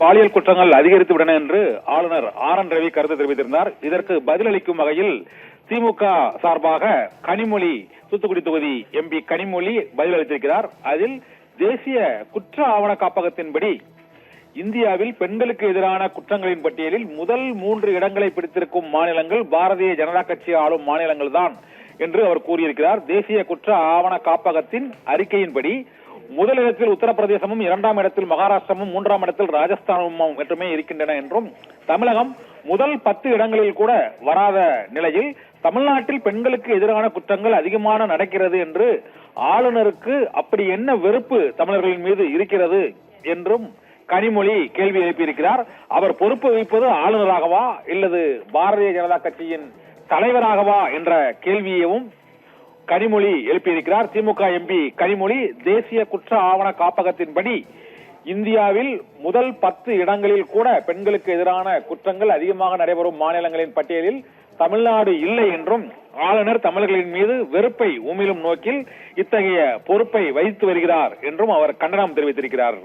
பாலியல் குற்றங்கள் அதிகரித்து விட்டன என்று ஆளுநர் RN ரவி கருத்து தெரிவித்திருந்தார். இதற்கு பதிலளிக்கும் வகையில் திமுக சார்பாக கனிமொழி, தூத்துக்குடி தொகுதி MP கனிமொழி பதிலளித்திருக்கிறார். அதில் தேசிய குற்ற ஆவண காப்பகத்தின்படி இந்தியாவில் பெண்களுக்கு எதிரான குற்றங்களின் பட்டியலில் முதல் 3 இடங்களை பிடித்திருக்கும் மாநிலங்கள் பாரதிய ஜனதா கட்சி ஆளும் மாநிலங்கள் தான் என்று அவர் கூறியிருக்கிறார். தேசிய குற்ற ஆவண காப்பகத்தின் அறிக்கையின்படி முதலிடத்தில் உத்தரப்பிரதேசமும், 2ஆம் இடத்தில் மகாராஷ்டிரமும், 3ஆம் இடத்தில் ராஜஸ்தானும் மட்டுமே இருக்கின்றன என்றும், தமிழகம் முதல் 10 இடங்களில் கூட வராத நிலையில் தமிழ்நாட்டில் பெண்களுக்கு எதிரான குற்றங்கள் அதிகமான நடக்கிறது என்று ஆளுநருக்கு அப்படி என்ன வெறுப்பு தமிழர்களின் மீது இருக்கிறது என்றும் கனிமொழி கேள்வி எழுப்பியிருக்கிறார். அவர் பொறுப்பு வகிப்பது ஆளுநராகவா இல்லது பாரதிய ஜனதா கட்சியின் தலைவராகவா என்ற கேள்வியையும் கனிமொழி எழுப்பியிருக்கிறார். திமுக MP கனிமொழி தேசிய குற்ற ஆவண காப்பகத்தின்படி இந்தியாவில் முதல் 10 இடங்களில் கூட பெண்களுக்கு எதிரான குற்றங்கள் அதிகமாக நடைபெறும் மாநிலங்களின் பட்டியலில் தமிழ்நாடு இல்லை என்றும், ஆளுநர் தமிழர்களின் மீது வெறுப்பை உமிழும் நோக்கில் இத்தகைய பொறுப்பை வகித்து வருகிறார் என்றும் அவர் கண்டனம் தெரிவித்திருக்கிறார்.